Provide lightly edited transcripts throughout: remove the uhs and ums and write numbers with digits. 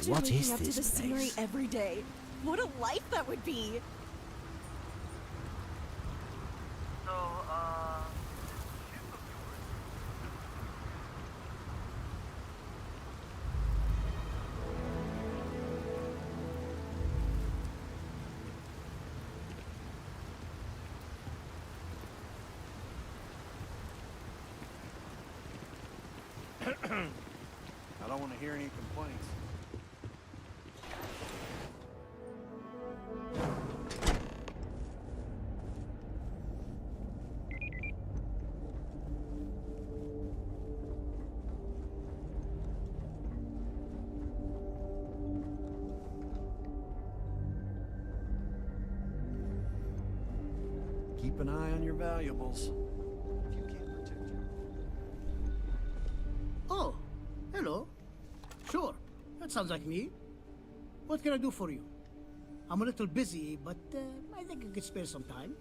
what is up to this the scenery place? every day. What a life that would be! So, I don't want to hear any complaints. Keep an eye on your valuables. If you can't protect your... Oh, hello. Sure, that sounds like me. What can I do for you? I'm a little busy, but I think I could spare some time.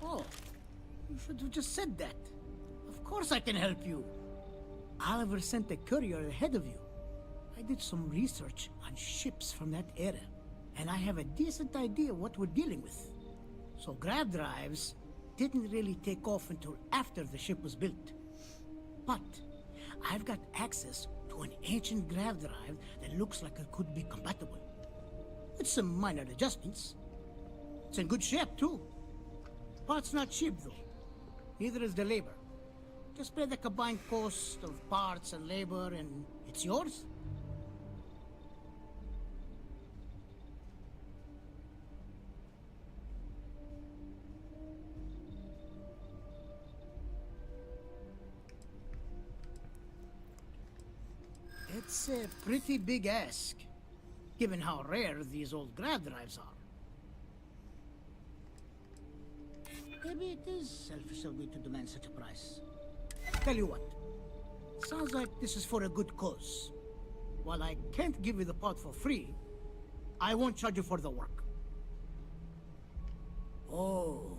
Oh, you should have just said that. Of course I can help you. Oliver sent a courier ahead of you. I did some research on ships from that era, and I have a decent idea what we're dealing with. So grav drives didn't really take off until after the ship was built. But I've got access to an ancient grav drive that looks like it could be compatible. With some minor adjustments. It's in good shape too. Parts not cheap though. Neither is the labor. Just pay the combined cost of parts and labor and it's yours. It's a pretty big ask, given how rare these old grav drives are. Maybe it is selfish of me to demand such a price. Tell you what, sounds like this is for a good cause. While I can't give you the part for free, I won't charge you for the work. Oh,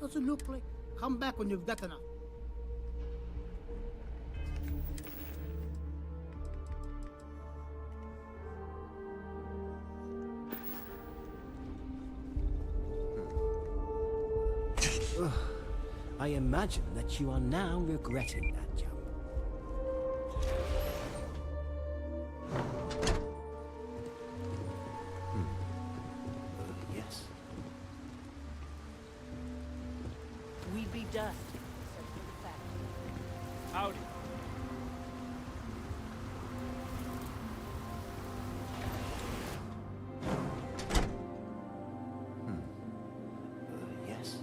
doesn't look like. Come back when you've got enough. I imagine that you are now regretting that jump. Yes. We'd be dust, except for the fact. Howdy. Yes.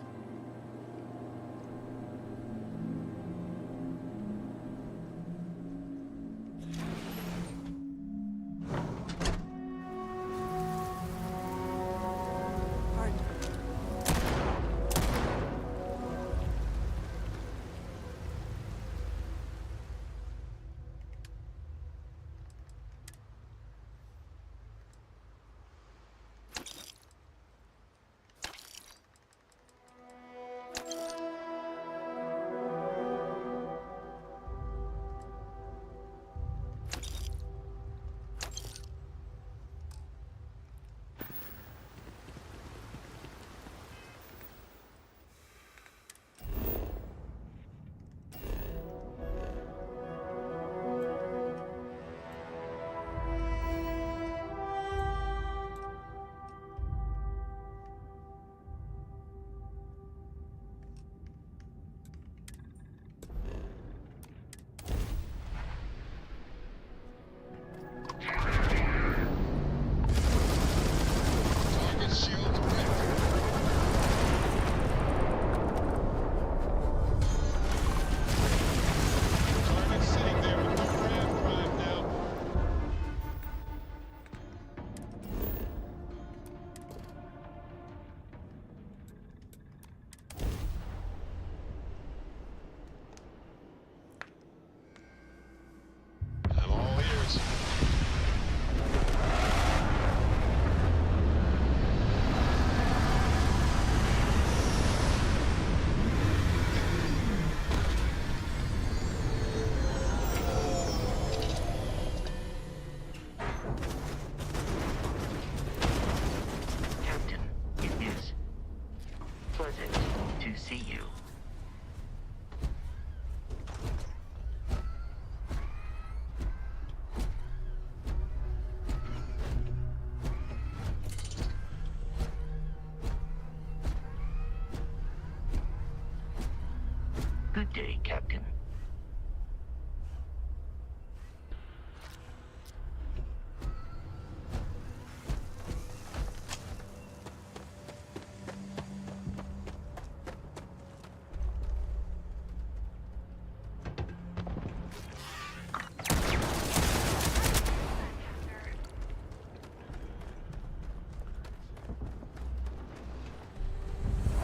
you. Good day, Captain.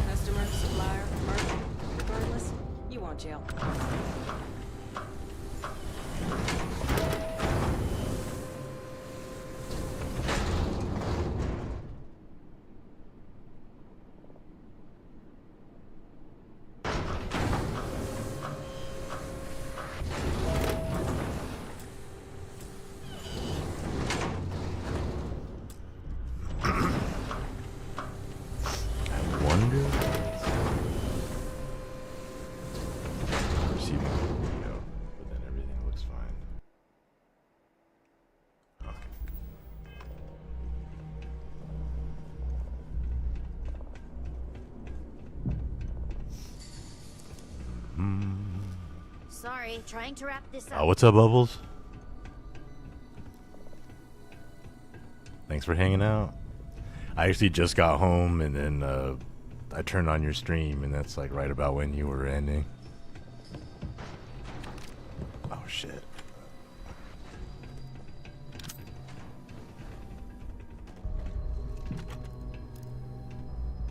Customer, supplier, merchant, regardless, you want jail. I wonder. Receiving video, but then everything looks fine. Huh. Sorry, trying to wrap this up. What's up, Bubbles? Thanks for hanging out. I actually just got home and then I turned on your stream and that's like right about when you were ending. Oh shit.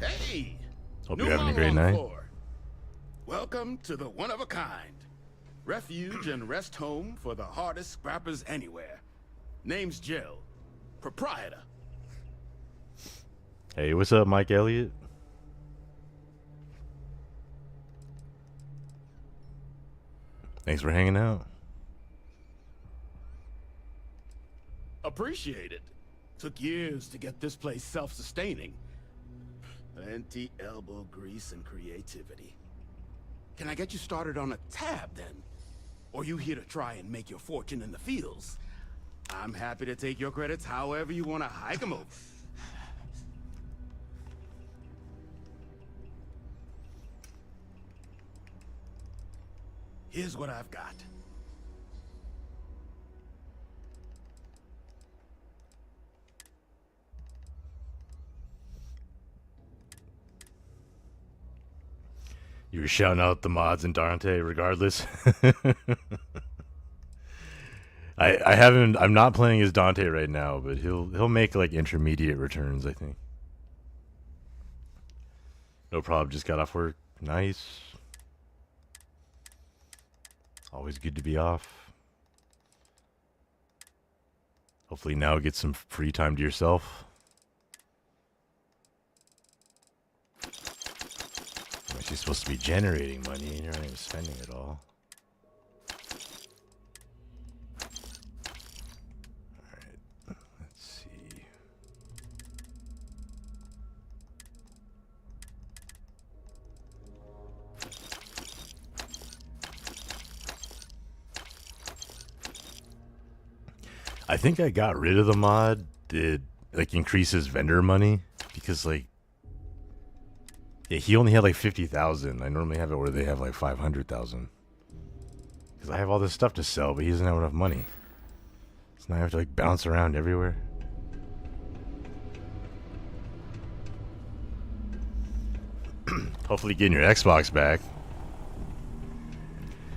Hey! Hope new you're having a model great on the night. floor. Welcome to the one-of-a-kind. Refuge and rest home for the hardest scrappers anywhere. Name's Jill. Proprietor. Hey, what's up, Mike Elliott? Thanks for hanging out. Appreciate it. Took years to get this place self-sustaining. Plenty elbow grease and creativity. Can I get you started on a tab, then? Or you here to try and make your fortune in the fields? I'm happy to take your credits however you want to hike them over. Here's what I've got. You were shouting out the mods and Dante regardless. I'm not playing as Dante right now, but he'll make like intermediate returns, I think. No problem, just got off work. Nice. Always good to be off. Hopefully now get some free time to yourself. She's supposed to be generating money and you're not even spending it all. Alright, let's see. I think I got rid of the mod that like increases vendor money because like yeah, he only had like 50,000. I normally have it where they have like 500,000. Because I have all this stuff to sell, but he doesn't have enough money. So now I have to like bounce around everywhere. Hopefully getting your Xbox back.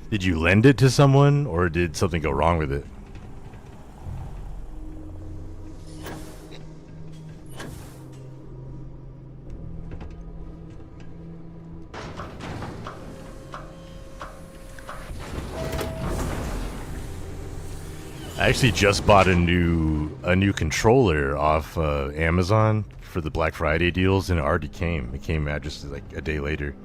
Did you lend it to someone or did something go wrong with it? I actually just bought a new controller off Amazon for the Black Friday deals, and it already came. It came out just like a day later.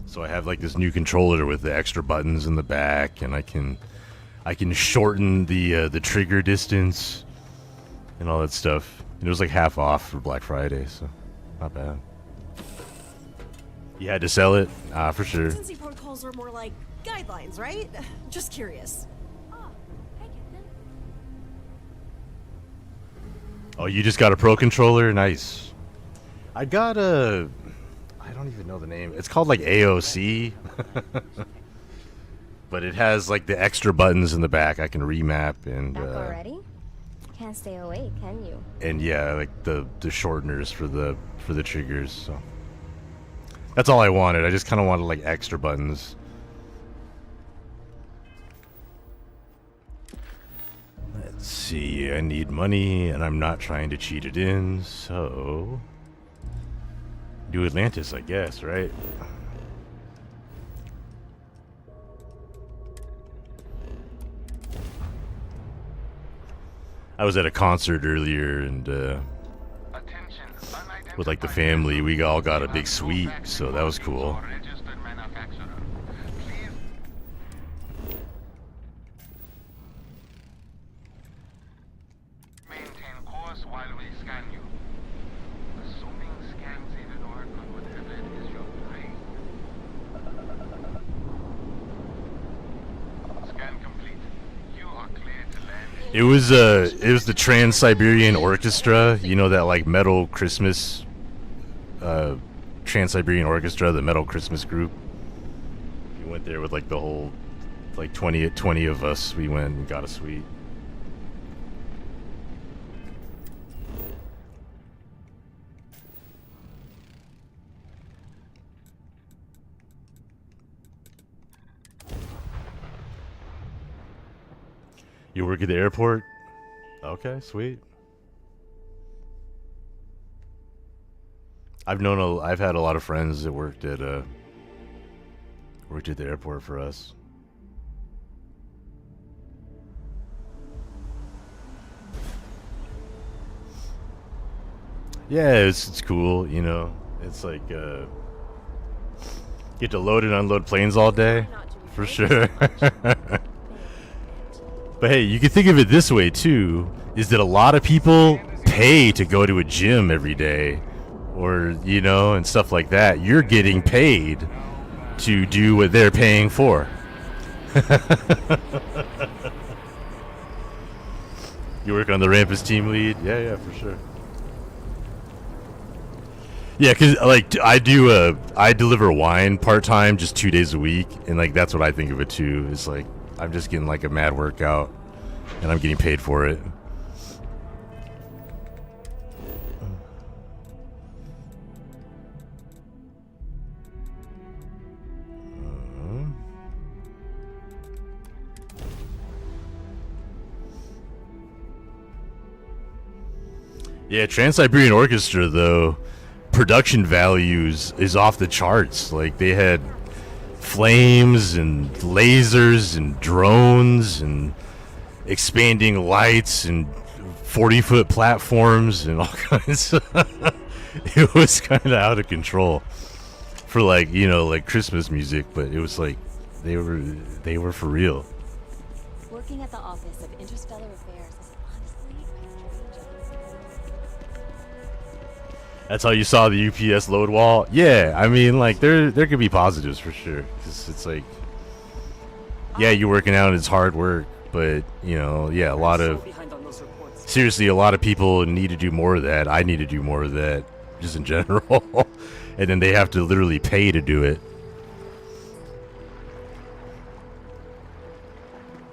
So I have like this new controller with the extra buttons in the back, and I can shorten the trigger distance and all that stuff. And it was like half off for Black Friday, so not bad. You had to sell it? For sure. Emergency protocols are more like guidelines, right? Just curious. Oh, you just got a Pro controller? Nice. I got a... I don't even know the name. It's called like AOC. But it has like the extra buttons in the back. I can remap and... Back already? Can't stay awake, can you? And yeah, like the shorteners for the triggers, so... That's all I wanted. I just kind of wanted like extra buttons. Let's see. I need money, and I'm not trying to cheat it in, so... New Atlantis, I guess, right? I was at a concert earlier, and with like the family, we all got a big suite, so that was cool. It was the Trans-Siberian Orchestra, you know, that like metal Christmas Trans-Siberian Orchestra, the metal Christmas group. We went there with like the whole like 20 of us. We went and got a suite. You work at the airport? Okay, sweet. I've had a lot of friends that worked at the airport for us. Yeah, it's cool, you know. It's like get to load and unload planes all day, for sure. But hey, you can think of it this way too, is that a lot of people pay to go to a gym every day, or, you know, and stuff like that. You're getting paid to do what they're paying for. You work on the ramp as team lead? Yeah, for sure. Yeah, because like I deliver wine part-time, just 2 days a week, and like that's what I think of it too. It's like I'm just getting like a mad workout, and I'm getting paid for it. Yeah, Trans-Siberian Orchestra, though, production values is off the charts. Like, they had flames and lasers and drones and expanding lights and 40-foot platforms and all kinds of... It was kind of out of control for, like, you know, like Christmas music, but it was like they were for real. Working at the Office of Interstellar Affairs is honestly That's how you saw the UPS load wall? Yeah, I mean, like, there could be positives for sure. It's like, yeah, you're working out and it's hard work, but, you know, yeah, a lot of people need to do more of that. I need to do more of that, just in general. And then they have to literally pay to do it.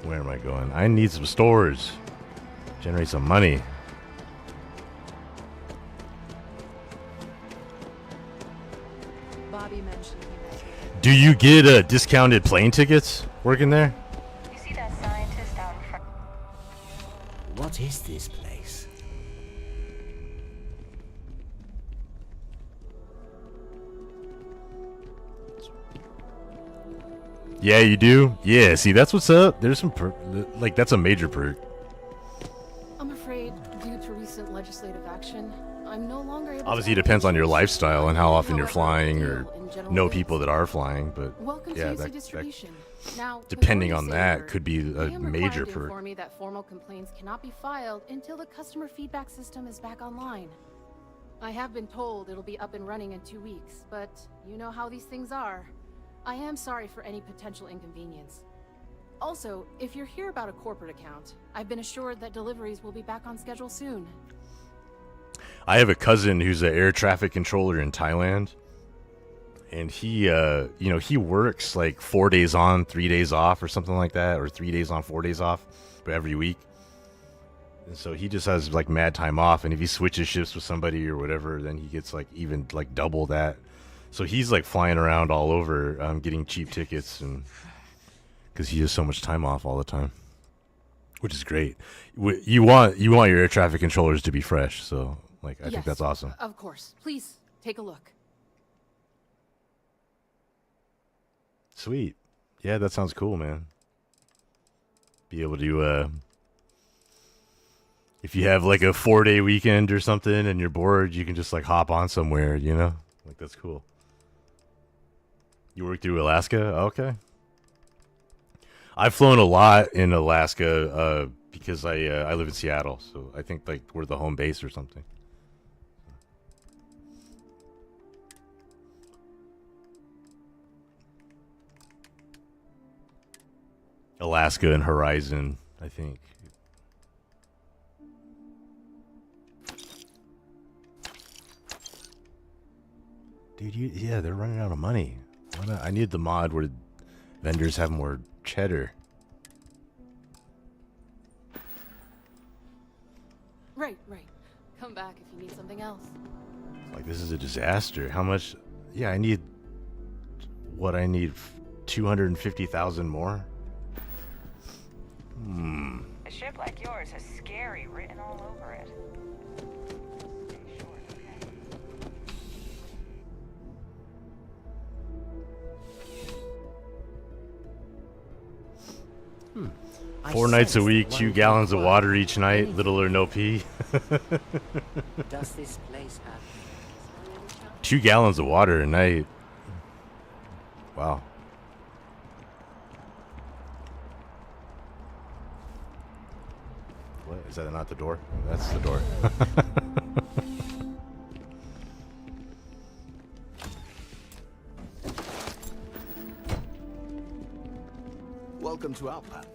Where am I going? I need some stores. Generate some money. Bobby mentioned Do you get discounted plane tickets working there? You see that scientist out in front? What is this place? Yeah, you do? Yeah, see, that's what's up. There's some perk. Like, that's a major perk. I'm afraid, due to recent legislative action, I'm no longer able Obviously, to it depends on your lifestyle and how often you're flying or know people that are flying, but Welcome yeah, to that distribution. Now, depending before on you say that word, could be I a am major required to perk. inform you that formal complaints cannot be filed until the customer feedback system is back online. I have been told it'll be up and running in 2 weeks, but you know how these things are. I am sorry for any potential inconvenience. Also, if you're here about a corporate account, I've been assured that deliveries will be back on schedule soon. I have a cousin who's an air traffic controller in Thailand. And he, he works like 4 days on, 3 days off or something like that. Or 3 days on, 4 days off every week. And so he just has like mad time off. And if he switches shifts with somebody or whatever, then he gets like even like double that. So he's like flying around all over, getting cheap tickets, and because he has so much time off all the time, which is great. You want your air traffic controllers to be fresh, so like I think that's awesome. Of course. Please take a look. Sweet, yeah, that sounds cool, man. Be able to, if you have like a 4-day weekend or something and you're bored, you can just like hop on somewhere, you know, like that's cool. You work through Alaska? Okay. I've flown a lot in Alaska because I live in Seattle, so I think like we're the home base or something. Alaska and Horizon, I think. Dude, yeah, they're running out of money. I need the mod where vendors have more cheddar. Right. Come back if you need something else. Like, this is a disaster. How much? Yeah, I need... What, I need 250,000 more? A ship like yours has scary written all over it. Four nights a week, 2 gallons of water each night, little or no pee. Does this place have 2 gallons of water a night. Wow. What? Is that not the door? That's the door. Welcome to our planet.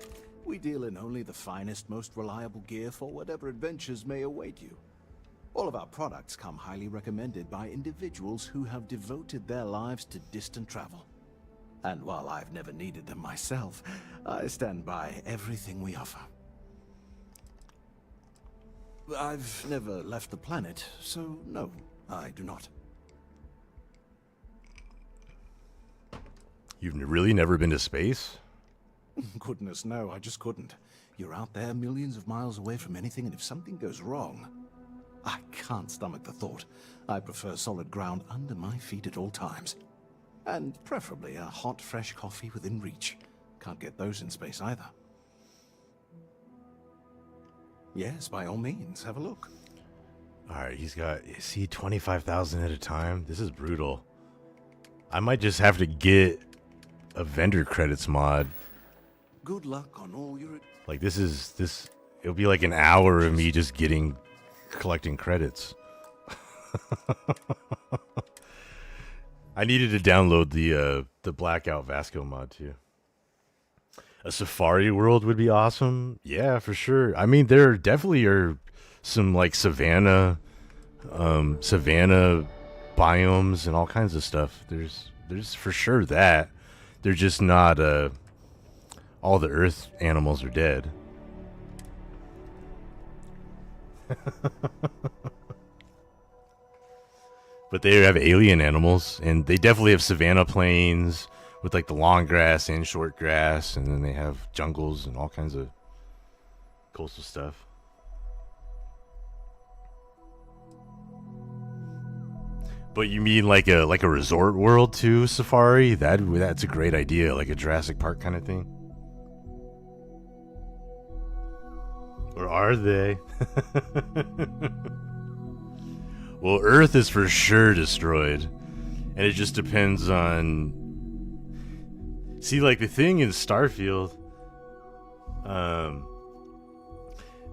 We deal in only the finest, most reliable gear for whatever adventures may await you. All of our products come highly recommended by individuals who have devoted their lives to distant travel. And while I've never needed them myself, I stand by everything we offer. I've never left the planet, so no, I do not. You've really never been to space? Goodness, no, I just couldn't. You're out there millions of miles away from anything, and if something goes wrong, I can't stomach the thought. I prefer solid ground under my feet at all times. And preferably a hot, fresh coffee within reach. Can't get those in space either. Yes, by all means, have a look. Alright, he's got, see, 25,000 at a time? This is brutal. I might just have to get a vendor credits mod. Good luck on all your... Like, it'll be like an hour of me just collecting credits. I needed to download the Blackout Vasco mod, too. A safari world would be awesome. Yeah, for sure. I mean, there definitely are some, like, savannah biomes and all kinds of stuff. There's for sure that. They're just not, all the earth animals are dead. But they have alien animals, and they definitely have savanna plains with like the long grass and short grass, and then they have jungles and all kinds of coastal stuff. But you mean like a resort world too, safari? That's a great idea, like a Jurassic Park kind of thing. Or are they? Well, Earth is for sure destroyed. And it just depends on... See, like, the thing in Starfield... The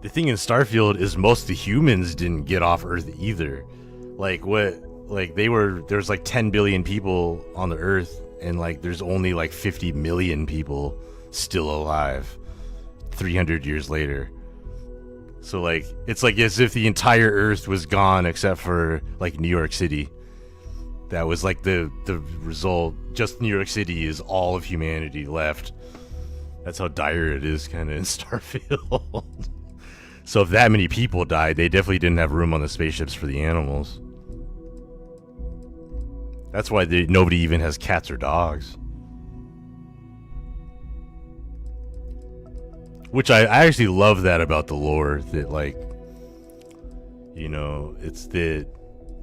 thing in Starfield is most of the humans didn't get off Earth either. Like what? Like there's like 10 billion people on the Earth, and like there's only like 50 million people still alive 300 years later. So like it's like as if the entire Earth was gone except for like New York City. That was like the result. Just New York City is all of humanity left. That's how dire it is kind of in Starfield. So if that many people died, they definitely didn't have room on the spaceships for the animals. That's why nobody even has cats or dogs. Which I actually love that about the lore. That like, you know, it's that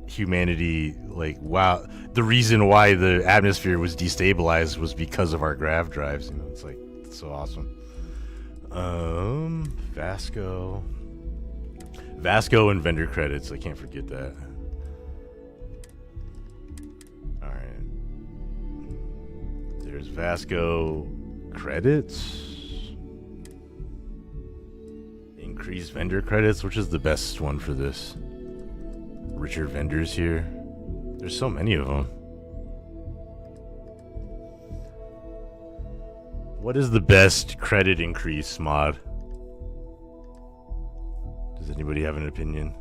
humanity, like, wow, the reason why the atmosphere was destabilized was because of our grav drives. You know, it's like, it's so awesome. Vasco and vendor credits. I can't forget that. Alright. There's Vasco credits. Increase vendor credits, which is the best one for this? Richer vendors here. There's so many of them. What is the best credit increase mod? Does anybody have an opinion?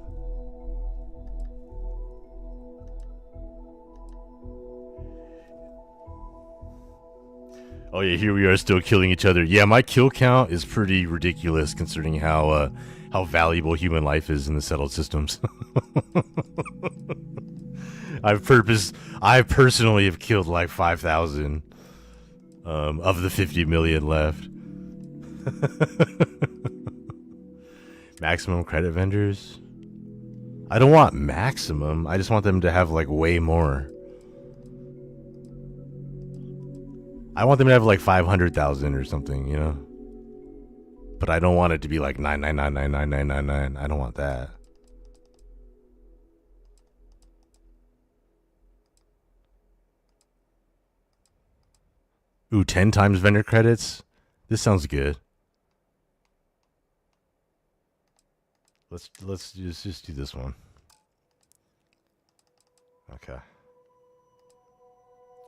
Oh yeah, here we are still killing each other. Yeah, my kill count is pretty ridiculous considering how valuable human life is in the settled systems. I personally have killed like 5,000 of the 50 million left. Maximum credit vendors? I don't want maximum. I just want them to have like way more. I want them to have like 500,000 or something, you know? But I don't want it to be like 9999999. I don't want that. Ooh, 10 times vendor credits? This sounds good. Let's just do this one. Okay.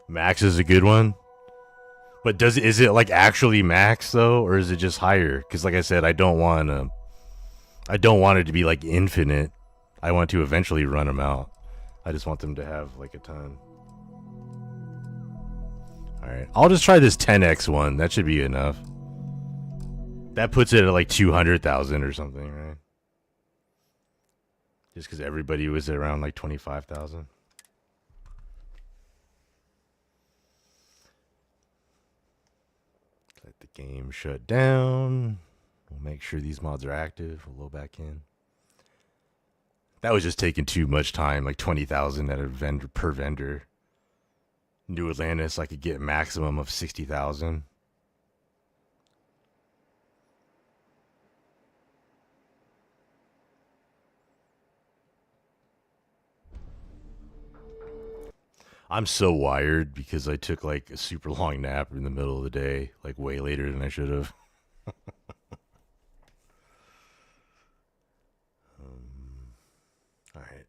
Max is a good one. But is it like actually max though, or is it just higher? Because like I said, I don't want it to be like infinite. I want to eventually run them out. I just want them to have like a ton. All right, I'll just try this 10x one. That should be enough. That puts it at like 200,000 or something, right? Just because everybody was around like 25,000. Let the game shut down. We'll make sure these mods are active. We'll load back in. That was just taking too much time, like 20,000 at a vendor per vendor. New Atlantis, I could get a maximum of 60,000. I'm so wired because I took like a super long nap in the middle of the day, like way later than I should have. All right.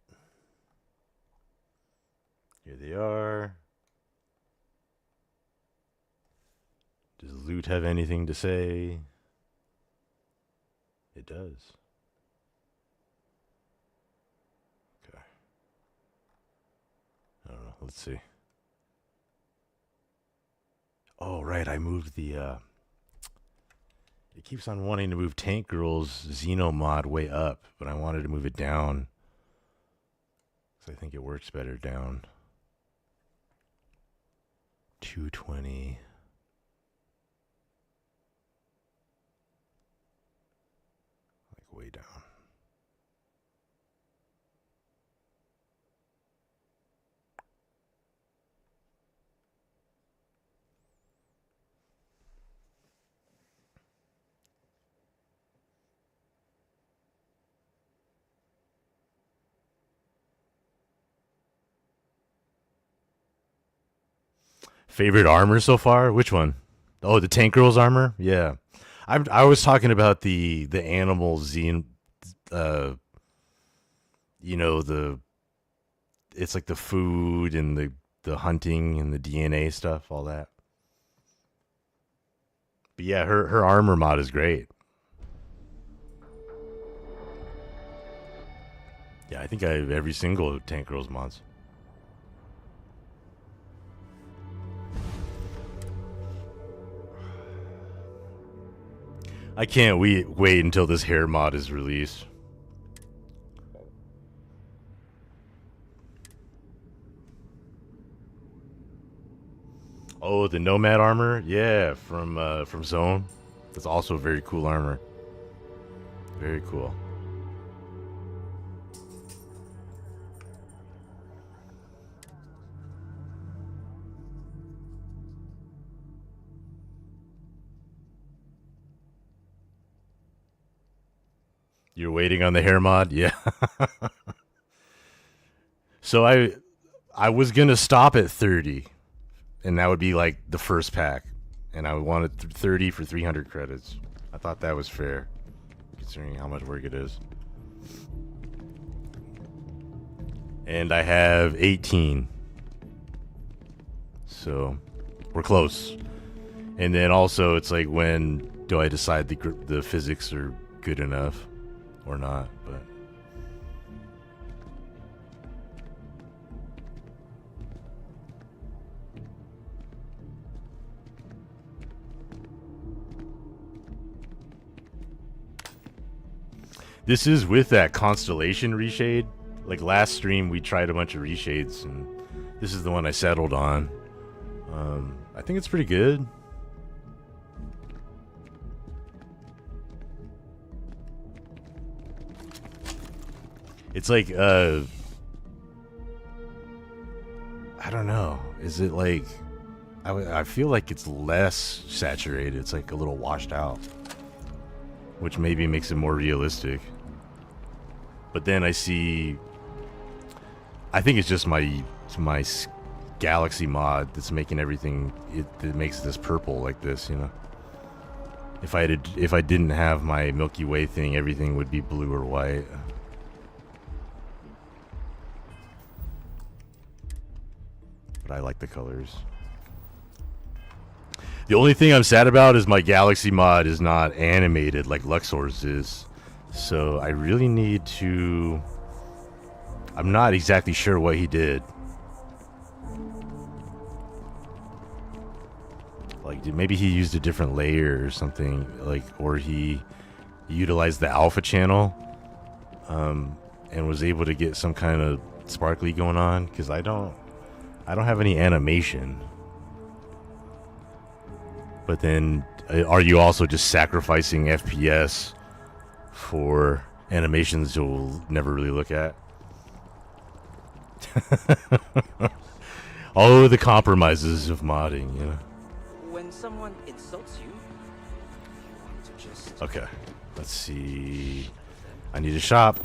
Here they are. Does loot have anything to say? It does. Okay. I don't know. Let's see. Oh, right. I moved the... It keeps on wanting to move Tank Girl's Xeno mod way up, but I wanted to move it down. So I think it works better down. 220... way down. Favorite armor so far? Which one? Oh, the Tank Girl's armor? Yeah. I was talking about the animal you know, the it's like the food and the hunting and the DNA stuff, all that. But yeah, her armor mod is great. Yeah, I think I have every single Tank Girls mods. I can't wait until this hair mod is released. Oh, the Nomad armor? Yeah, from Zone. That's also very cool armor. Very cool. You're waiting on the hair mod? Yeah. So I was going to stop at 30. And that would be like the first pack. And I wanted 30 for 300 credits. I thought that was fair, considering how much work it is. And I have 18. So we're close. And then also it's like, when do I decide the physics are good enough or not? But this is with that Constellation reshade. Like last stream, we tried a bunch of reshades, and this is the one I settled on. I think it's pretty good. It's like, I don't know. Is it like, I feel like it's less saturated. It's like a little washed out, which maybe makes it more realistic. But then I see, I think it's just my Galaxy mod that's making everything, that makes this purple like this, you know. If I didn't have my Milky Way thing, everything would be blue or white. But I like the colors. The only thing I'm sad about is my Galaxy mod is not animated like Luxor's is. So I really need to... I'm not exactly sure what he did. Like, maybe he used a different layer or something. Like, or he utilized the alpha channel. And was able to get some kind of sparkly going on. Because I don't have any animation. But then, are you also just sacrificing FPS for animations you'll never really look at? All the compromises of modding, you know. When someone insults you, you want to just... Okay, let's see. I need to shop.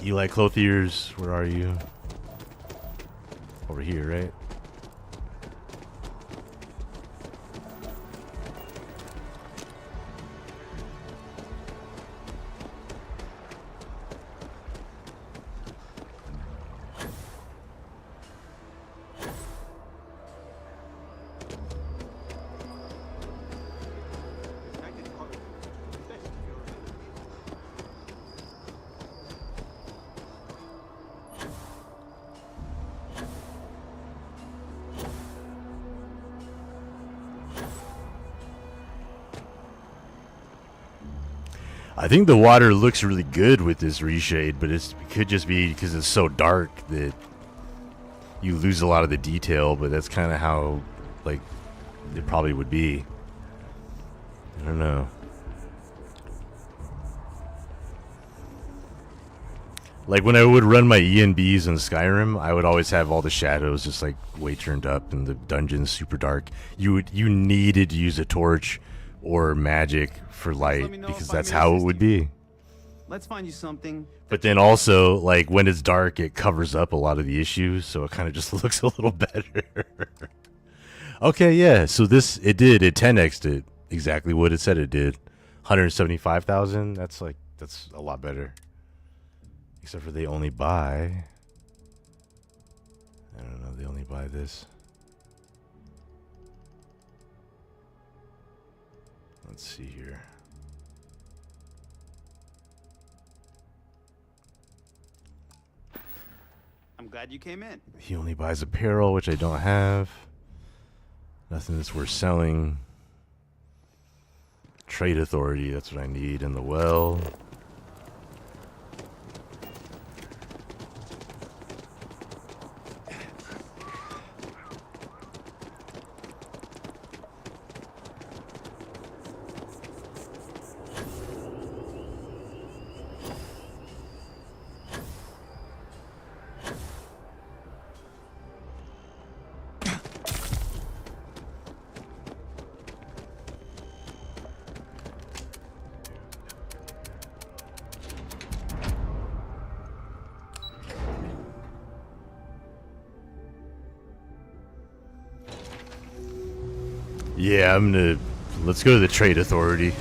Eli Clothiers, where are you? Over here, right? I think the water looks really good with this reshade, but it could just be because it's so dark that you lose a lot of the detail, but that's kind of how, like, it probably would be. I don't know. Like, when I would run my ENBs in Skyrim, I would always have all the shadows just, like, way turned up and the dungeons super dark. You needed to use a torch or magic for light because that's how it would be. Let's find you something. But then also, like, when it's dark, it covers up a lot of the issues, so it kind of just looks a little better. Okay, yeah, so it 10x'd it exactly what it said it did. 175,000, that's a lot better. Except for they only buy I don't know, they only buy this. Let's see here. I'm glad you came in. He only buys apparel, which I don't have. Nothing that's worth selling. Trade authority, that's what I need in the well. Yeah, let's go to the trade authority.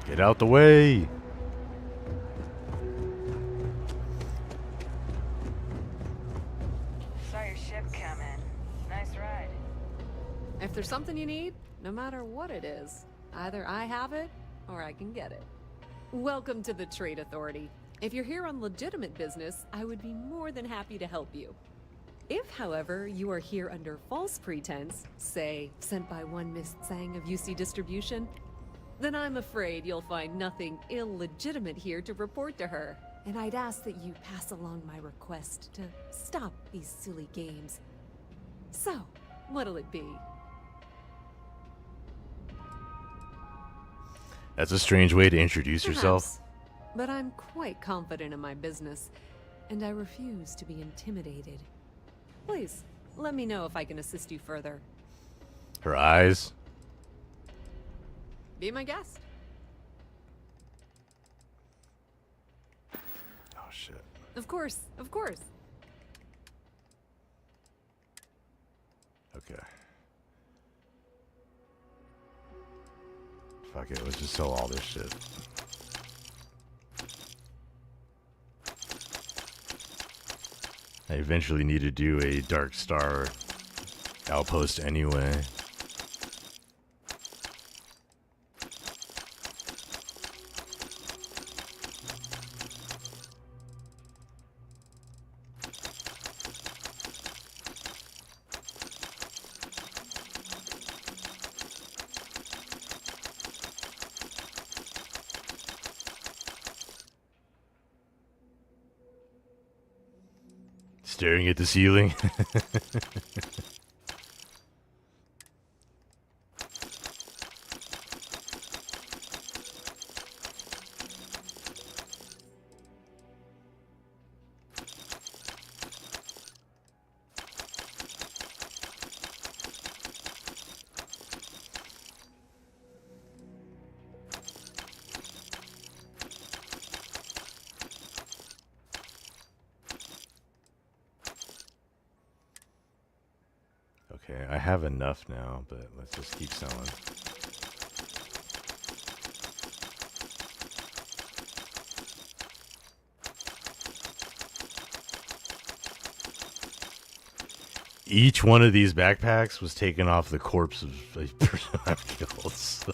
Get out the way. Saw your ship coming. Nice ride. If there's something you need, no matter what it is, either I have it or I can get it. Welcome to the Trade Authority. If you're here on legitimate business, I would be more than happy to help you. If, however, you are here under false pretense, say, sent by one Miss Tsang of UC Distribution, then I'm afraid you'll find nothing illegitimate here to report to her. And I'd ask that you pass along my request to stop these silly games. So, what'll it be? That's a strange way to introduce yourself. Perhaps. But I'm quite confident in my business, and I refuse to be intimidated. Please, let me know if I can assist you further. Her eyes. Be my guest. Oh, shit. Of course, of course. Okay. Fuck it, let's just sell all this shit. I eventually need to do a Dark Star outpost anyway. Staring at the ceiling. Okay, I have enough now, but let's just keep selling. Each one of these backpacks was taken off the corpse of a person I've killed. So.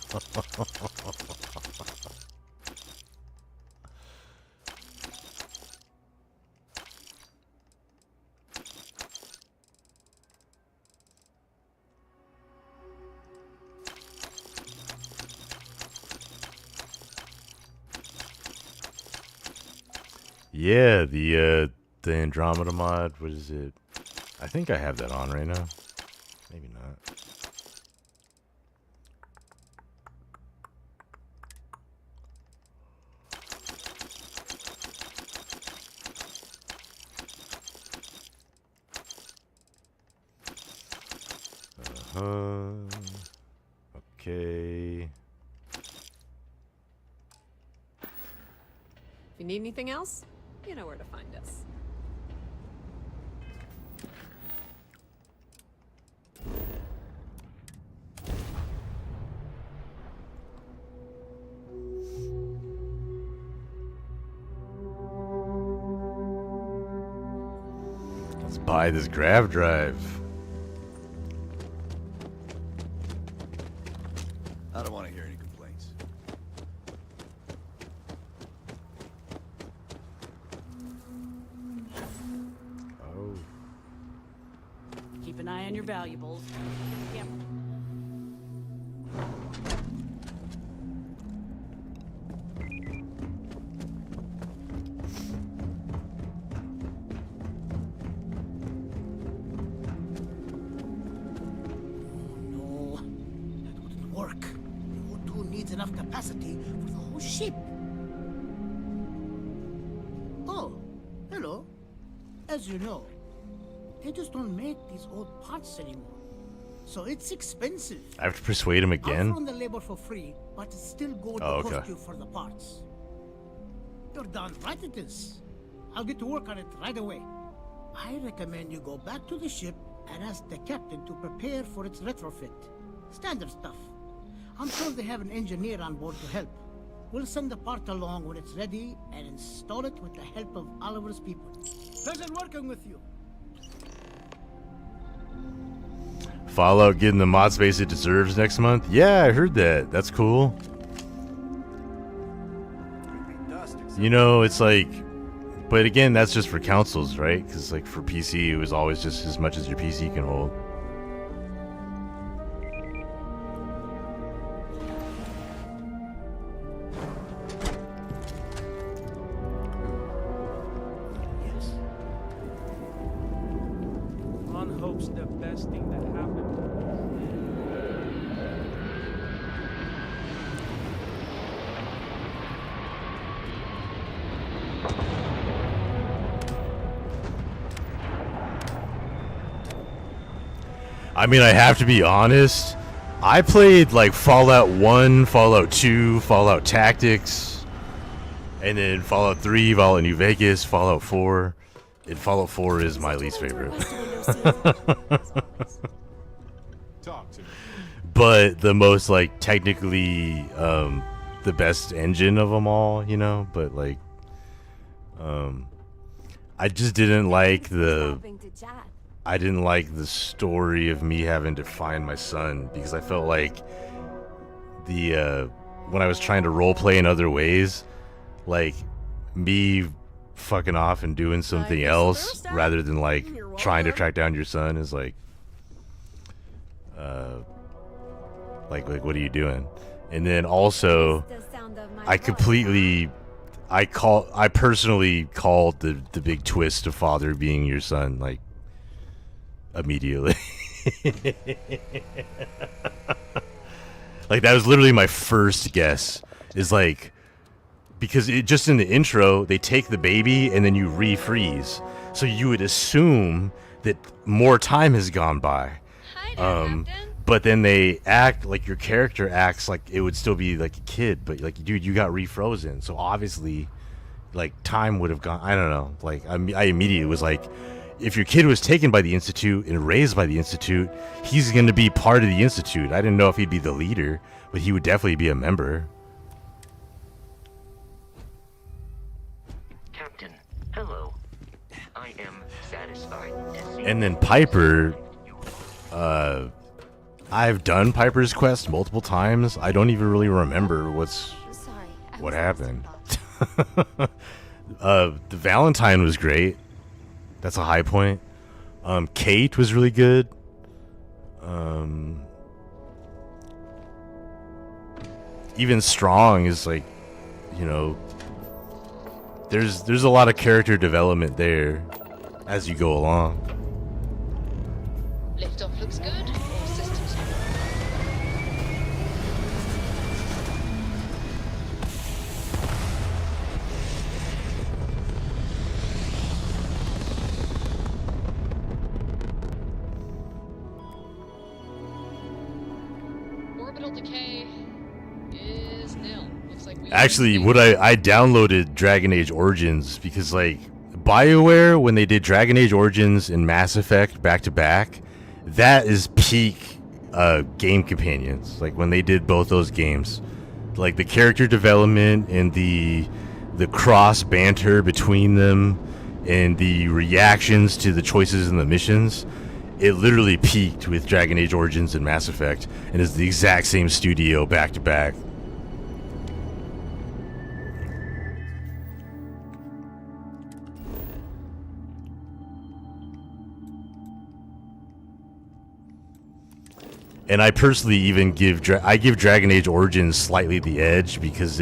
Yeah, the Andromeda mod, what is it? I think I have that on right now. Maybe not. Okay. If you need anything else, you know where to find us. buy this grav drive. I don't want to hear any complaints. Oh. Keep an eye on your valuables. Yep. No, that wouldn't work. The O2 needs enough capacity for the whole ship. Oh, hello. As you know, they just don't make these old parts anymore. So it's expensive. I have to persuade him I'll again? throw in the labor for free, but it's still gold Oh, to okay. post you for the parts. You're done right it is. I'll get to work on it right away. I recommend you go back to the ship and ask the captain to prepare for its retrofit. Standard stuff. I'm sure they have an engineer on board to help. We'll send the part along when it's ready and install it with the help of Oliver's people. Pleasure working with you. Fallout getting the mod space it deserves next month? Yeah, I heard that. That's cool. You know, it's like... But again, that's just for consoles, right? Because like for PC, it was always just as much as your PC can hold. One hopes the best thing that happened. I mean, I have to be honest. I played like Fallout 1, Fallout 2, Fallout Tactics, and then Fallout 3, Fallout New Vegas, Fallout 4. And Fallout 4 is my least favorite. Talk to me. But the most like technically the best engine of them all, you know, but like I just didn't like the story of me having to find my son, because I felt like the when I was trying to role play in other ways, like me fucking off and doing something else rather than like trying to track down your son is like what are you doing? And then also I personally called the big twist of father being your son like immediately. Like that was literally my first guess, is like, because it just in the intro they take the baby and then you refreeze, so you would assume that more time has gone by. But then they act like your character acts like it would still be like a kid, but like, dude, you got refrozen, so obviously like time would have gone. I don't know, like I immediately was like, if your kid was taken by the Institute and raised by the Institute, he's going to be part of the Institute. I didn't know if he'd be the leader, but he would definitely be a member. Captain, hello. I am satisfied to see. And then Piper, I've done Piper's Quest multiple times. I don't even really remember what happened. The Valentine was great. That's a high point. Kate was really good. Even Strong is like, you know, there's a lot of character development there as you go along. Liftoff looks good. All systems orbital decay is nil. Looks like we Actually, I downloaded Dragon Age Origins because like BioWare, when they did Dragon Age Origins and Mass Effect back to back, that is peak game companions. Like when they did both those games, like the character development and the cross banter between them, and the reactions to the choices in the missions, it literally peaked with Dragon Age Origins and Mass Effect, and is the exact same studio back to back. And I personally even give Dragon Age Origins slightly the edge because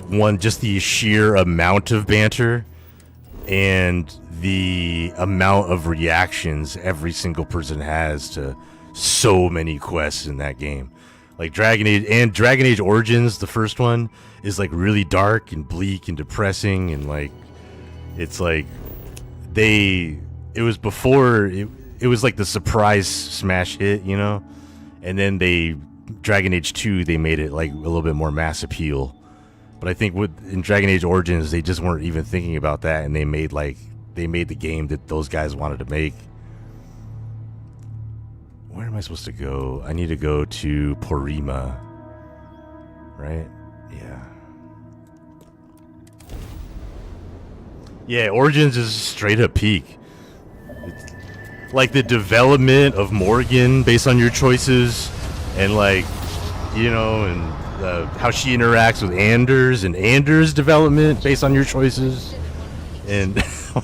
one, just the sheer amount of banter and the amount of reactions every single person has to so many quests in that game. Like Dragon Age Origins, the first one, is like really dark and bleak and depressing, and like it's like it was before it was like the surprise smash hit, you know? And then Dragon Age 2, they made it like a little bit more mass appeal. But I think in Dragon Age Origins, they just weren't even thinking about that, and they made the game that those guys wanted to make. Where am I supposed to go? I need to go to Porima. Right? Yeah. Yeah, Origins is straight up peak. Like the development of Morgan based on your choices, and like, you know, and how she interacts with Anders, and Anders' development based on your choices, and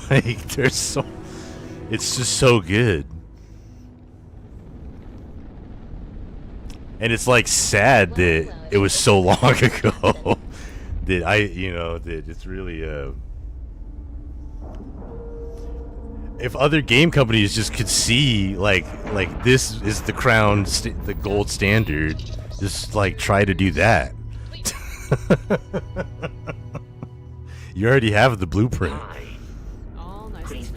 like it's just so good. And it's like sad that it was so long ago that it's really if other game companies just could see like this is the crown, the gold standard, just like try to do that. You already have the blueprint,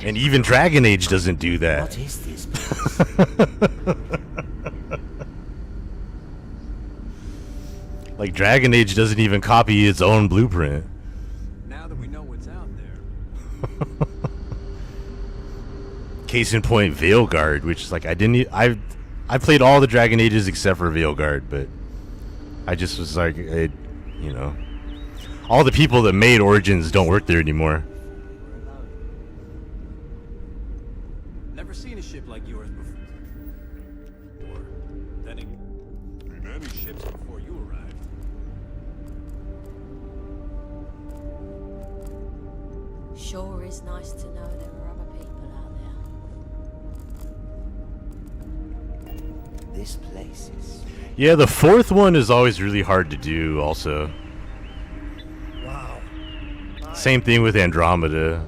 and even Dragon Age doesn't do that. What is this place? Like Dragon Age doesn't even copy its own blueprint. Now that we know what's out there. Case in point, Veilguard, which is like I played all the Dragon Ages except for Veilguard, but I just was like, all the people that made Origins don't work there anymore. Never seen a ship like yours before. Or then many ships before you arrived. Sure is nice to know there are other people out there. This place is... Yeah, the fourth one is always really hard to do also. Wow. Same thing with Andromeda.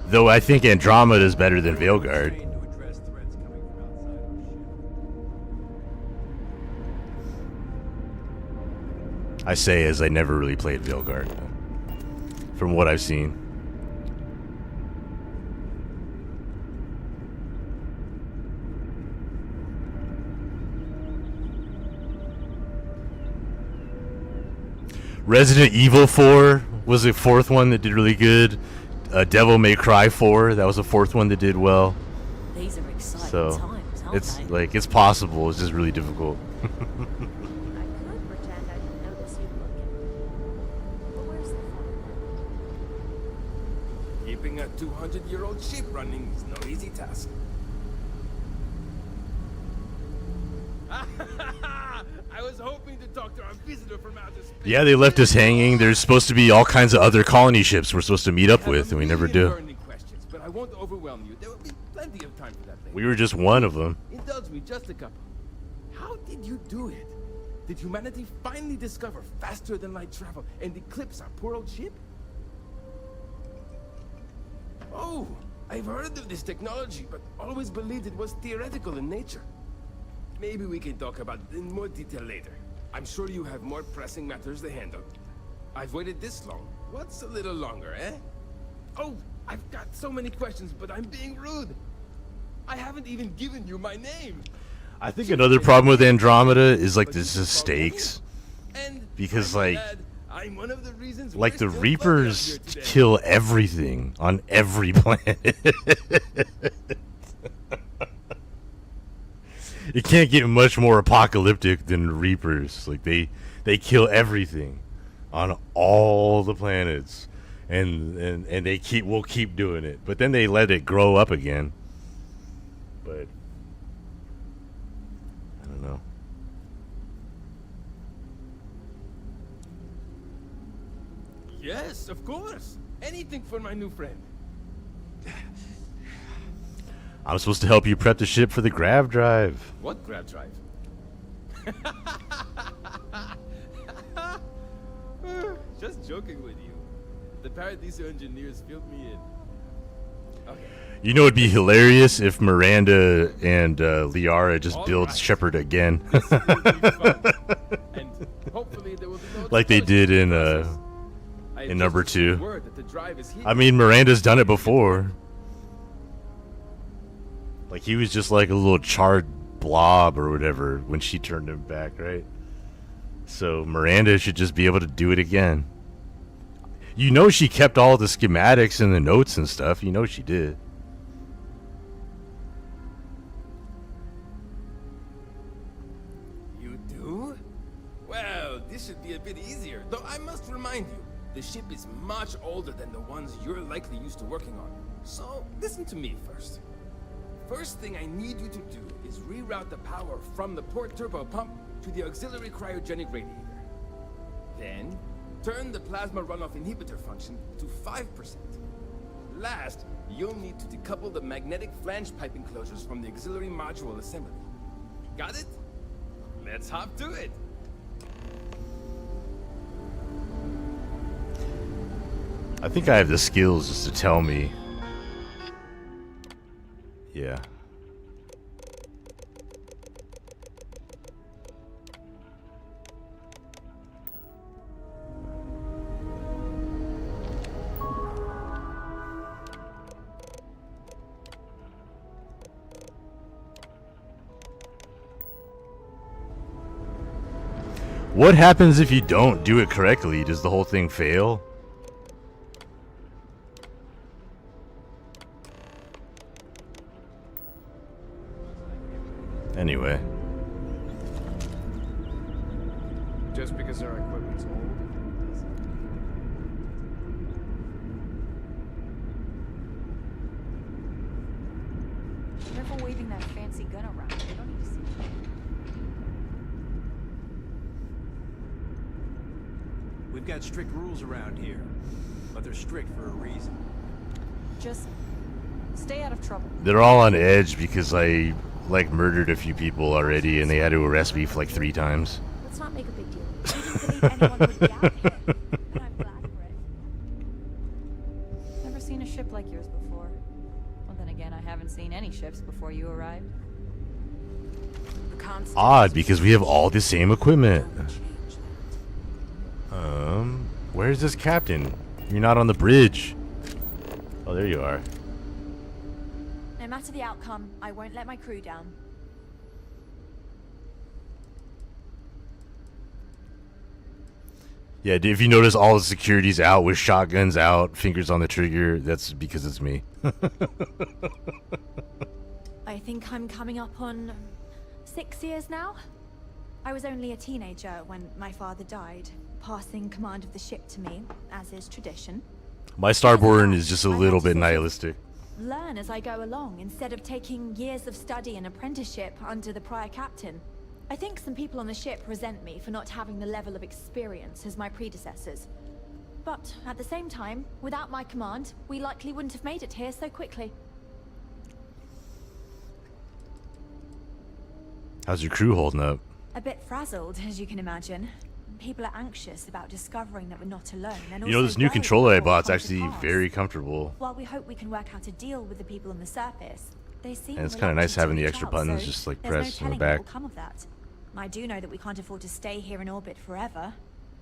Though I think Andromeda is better than Veilguard. I say as I never really played Veilguard, from what I've seen. Resident Evil 4 was the fourth one that did really good. Devil May Cry 4, that was the fourth one that did well. These are exciting So times, aren't it's they? like it's possible. It's just really difficult. I could pretend I didn't notice you looking. But where's the fun? Keeping a 200-year-old ship running is no easy task. I was hoping to talk to our visitor from outer space. Yeah, they left us hanging. There's supposed to be all kinds of other colony ships we're supposed to meet up with, and we never do. Burning questions, but I won't overwhelm you. There will be plenty of time for that later. We were just one of them. Indulge me just a couple. How did you do it? Did humanity finally discover faster than light travel and eclipse our poor old ship? Oh, I've heard of this technology, but always believed it was theoretical in nature. Maybe we can talk about it in more detail later. I'm sure you have more pressing matters to handle. I've waited this long. What's a little longer, eh? Oh, I've got so many questions, but I'm being rude. I haven't even given you my name. I think another problem with Andromeda is like the stakes, because like the Reapers kill everything on every planet. It can't get much more apocalyptic than Reapers. Like they kill everything on all the planets. and we'll keep doing it. But then they let it grow up again. But I don't know. Yes, of course. Anything for my new friend. I'm supposed to help you prep the ship for the grav drive. What grab drive? Just joking with you. The Paradiso engineers filled me in. Okay. You know, it'd be hilarious if Miranda and Liara just build Shepard again. And hopefully there will be no like they did in number 2. I mean, Miranda's done it before. Like, he was just like a little charred blob or whatever when she turned him back, right? So Miranda should just be able to do it again. You know she kept all the schematics and the notes and stuff. You know she did. You do? Well, this should be a bit easier. Though I must remind you, the ship is much older than the ones you're likely used to working on. So, listen to me first. First thing I need you to do is reroute the power from the port turbo pump to the auxiliary cryogenic radiator. Then, turn the plasma runoff inhibitor function to 5%. Last, you'll need to decouple the magnetic flange pipe enclosures from the auxiliary module assembly. Got it? Let's hop to it. I think I have the skills just to tell me. Yeah. What happens if you don't do it correctly? Does the whole thing fail? Anyway. Just because our equipment's old? Careful waving that fancy gun around. They don't need to see it. We've got strict rules around here, but they're strict for a reason. Just stay out of trouble. They're all on edge because I like murdered a few people already and they had to arrest me for like 3 times. Let's not make a big deal. We didn't believe anyone would be out here. And I'm glad for it. Never seen a ship like yours before. Well, then again, I haven't seen any ships before you arrived. Odd, because we have all the same equipment. Where's this captain? You're not on the bridge. Oh, there you are. No matter the outcome, I won't let my crew down. Yeah, if you notice all the security's out with shotguns out, fingers on the trigger, that's because it's me. I think I'm coming up on 6 years now. I was only a teenager when my father died, passing command of the ship to me, as is tradition. My starboard is just a little bit nihilistic. Learn as I go along, instead of taking years of study and apprenticeship under the prior captain. I think some people on the ship resent me for not having the level of experience as my predecessors. But at the same time, without my command, we likely wouldn't have made it here so quickly. How's your crew holding up? A bit frazzled, as you can imagine. People are anxious about discovering that we're not alone. And You know, also this new worried controller I about bought's what actually comes to pass. very comfortable. While we hope we can work out a deal with the people on the surface, they seem And it's kind of nice reluctant having to the reach extra out, buttons so just like there's no pressed on the telling what back. will come of that. I do know that we can't afford to stay here in orbit forever.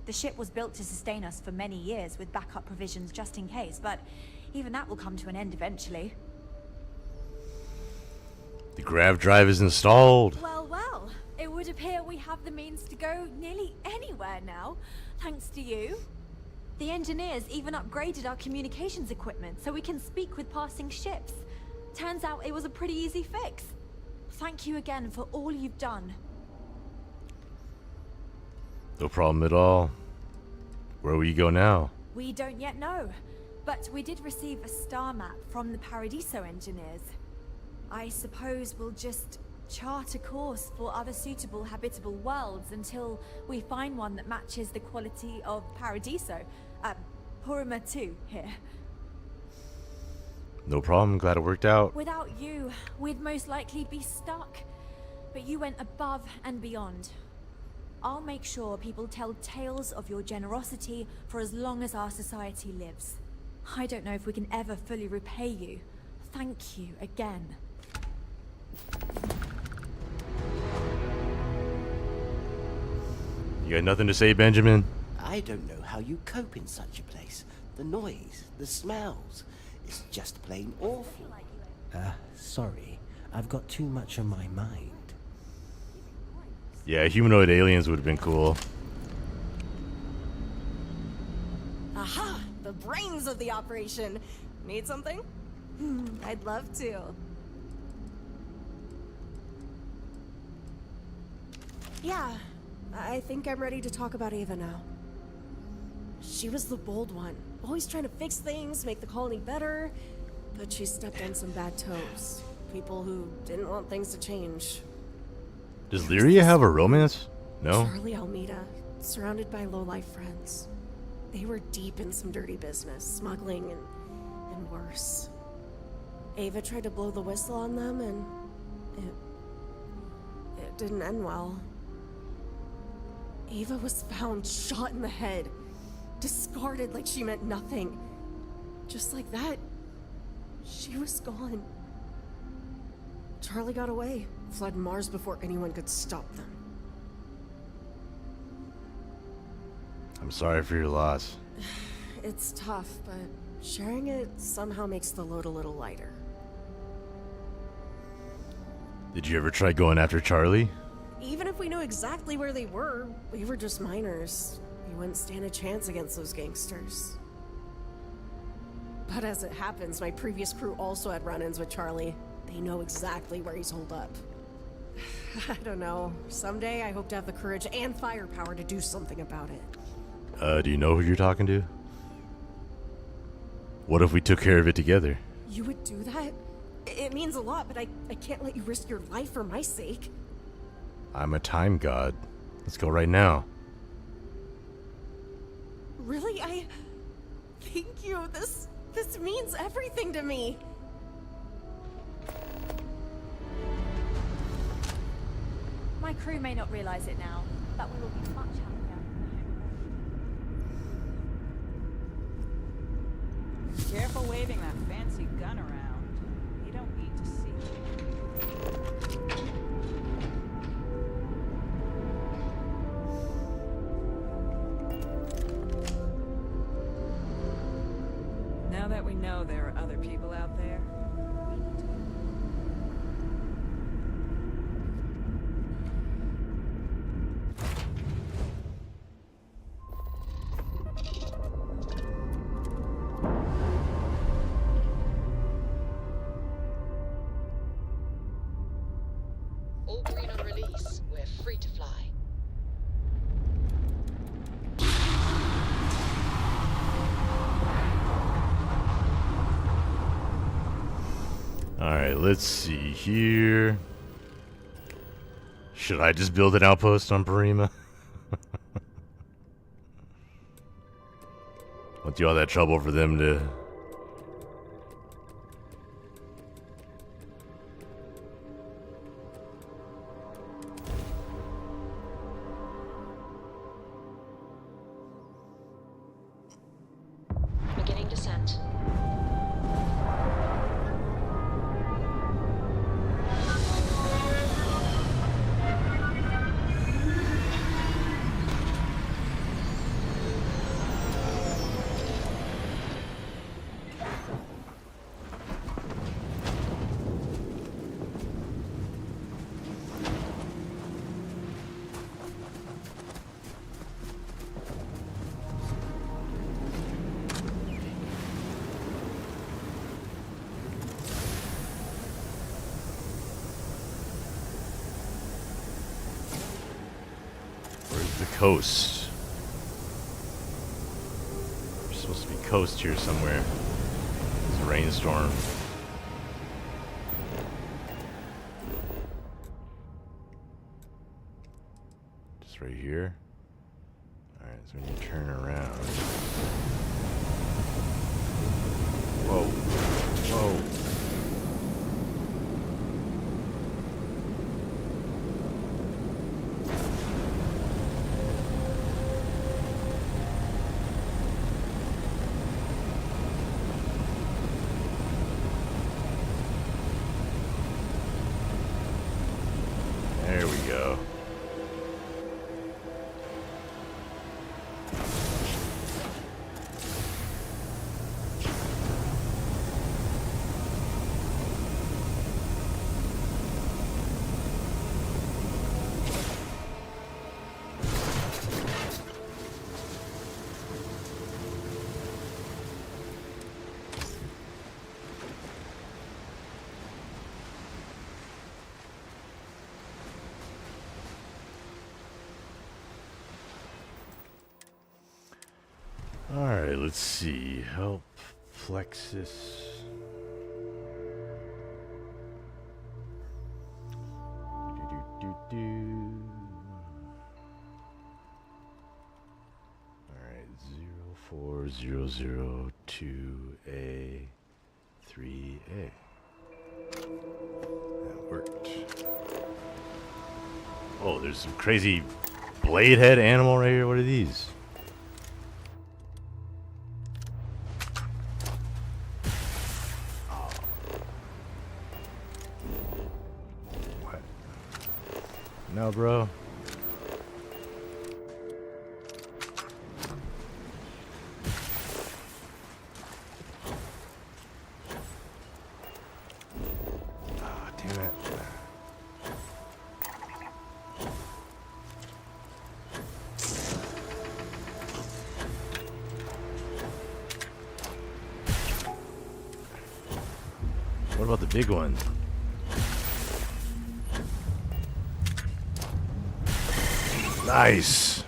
The ship was built to sustain us for many years with backup provisions just in case, but even that will come to an end eventually. The grav drive is installed. Well, well, it would appear we have the means to go nearly anywhere now, thanks to you. The engineers even upgraded our communications equipment so we can speak with passing ships. Turns out it was a pretty easy fix. Thank you again for all you've done. No problem at all. Where will you go now? We don't yet know, but we did receive a star map from the Paradiso engineers. I suppose we'll just chart a course for other suitable habitable worlds until we find one that matches the quality of Paradiso. Purima 2 here. No problem. Glad it worked out. Without you, we'd most likely be stuck. But you went above and beyond. I'll make sure people tell tales of your generosity for as long as our society lives. I don't know if we can ever fully repay you. Thank you again. You got nothing to say, Benjamin? I don't know how you cope in such a place. The noise, the smells. It's just plain awful. Sorry. I've got too much on my mind. Yeah, humanoid aliens would have been cool. Aha! The brains of the operation. Need something? I'd love to. Yeah, I think I'm ready to talk about Ava now. She was the bold one, always trying to fix things, make the colony better, but she stepped on some bad toes. People who didn't want things to change. Does Lyria have a romance? No? Charlie Almeida, surrounded by low-life friends. They were deep in some dirty business, smuggling and worse. Ava tried to blow the whistle on them, and it didn't end well. Ava was found shot in the head, discarded like she meant nothing. Just like that, she was gone. Charlie got away, fled Mars before anyone could stop them. I'm sorry for your loss. It's tough, but sharing it somehow makes the load a little lighter. Did you ever try going after Charlie? Even if we knew exactly where they were, we were just minors. We wouldn't stand a chance against those gangsters. But as it happens, my previous crew also had run-ins with Charlie. They know exactly where he's holed up. I don't know. Someday I hope to have the courage and firepower to do something about it. Do you know who you're talking to? What if we took care of it together? You would do that? It means a lot, but I can't let you risk your life for my sake. I'm a time god. Let's go right now. Really? Thank you. This means everything to me. My crew may not realize it now, but we will be much happier. Careful waving that fancy gun around. You don't need to see. Now that we know there are other people out there, All green on release. We're free to fly. Alright, let's see here. Should I just build an outpost on Purima? Went through all that trouble for them to... Beginning descent. Where's the coast? There's supposed to be coast here somewhere. It's a rainstorm. Just right here. Alright, so when you turn around. Whoa. Whoa. There we go. Alright, let's see. Help Plexus. Alright, 04002A 3A. That worked. Oh, there's some crazy blade head animal right here. What are these? No, bro. Ah, damn it. What about the big one? Nice.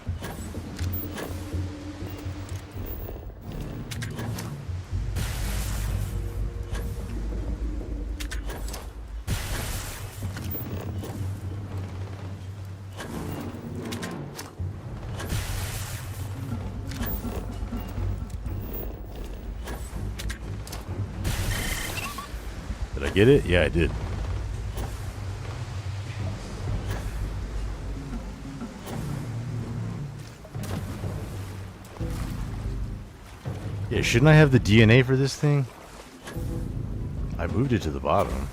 Did I get it? Yeah, I did. Yeah, shouldn't I have the DNA for this thing? I moved it to the bottom.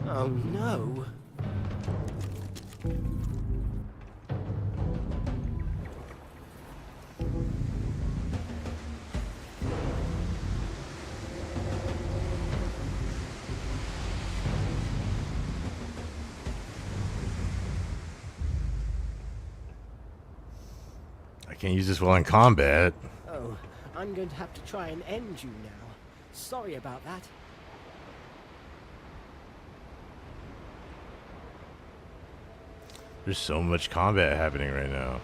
Oh no. I can't use this while in combat. Oh, I'm going to have to try and end you now. Sorry about that. There's so much combat happening right now.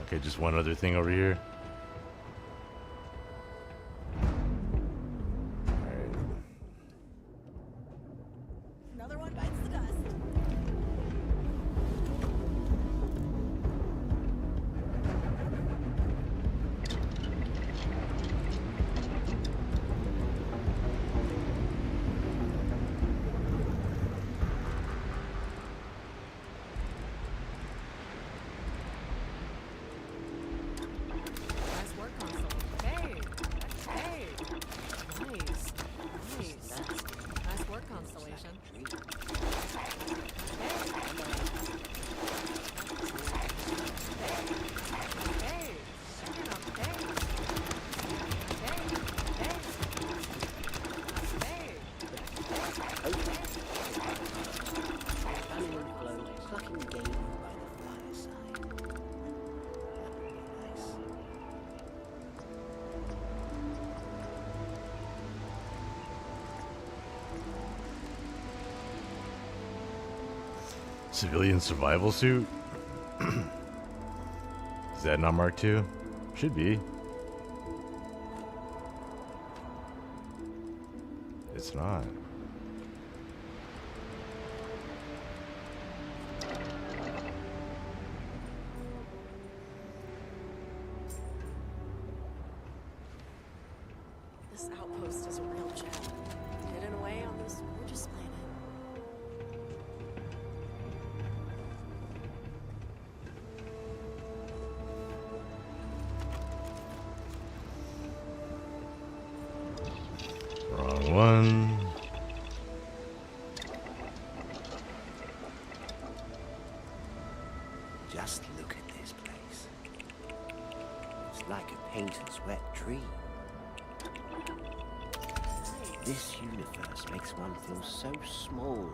Okay, just one other thing over here. Another one bites the dust. Civilian survival suit? Is that not Mark II? Should be. It's not. This outpost is a real gem, hidden away on this gorgeous planet. Wrong one. Just look at this place. It's like a painter's wet dream. This universe makes one feel so small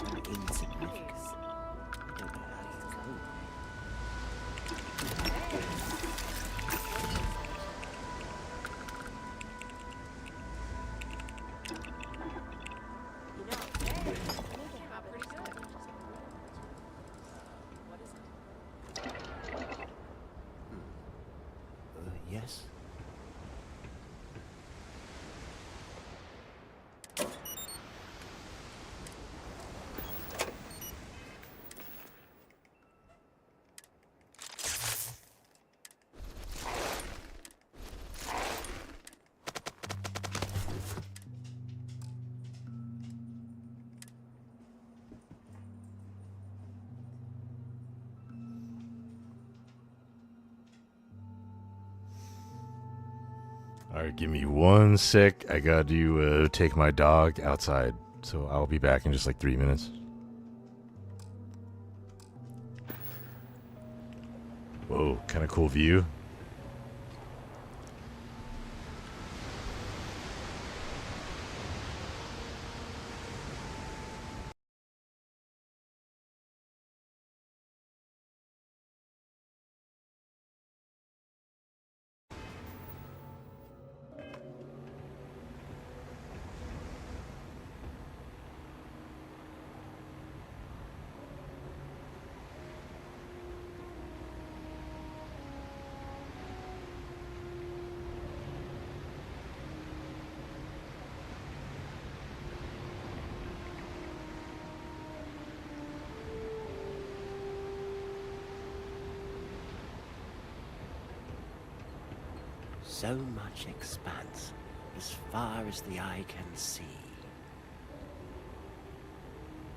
and insignificant. I don't know how you cope. Yes? Alright, give me 1 sec. I got to take my dog outside. So I'll be back in just like 3 minutes. Whoa, kind of cool view. So much expanse, as far as the eye can see.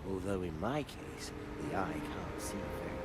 Although in my case, the eye can't see very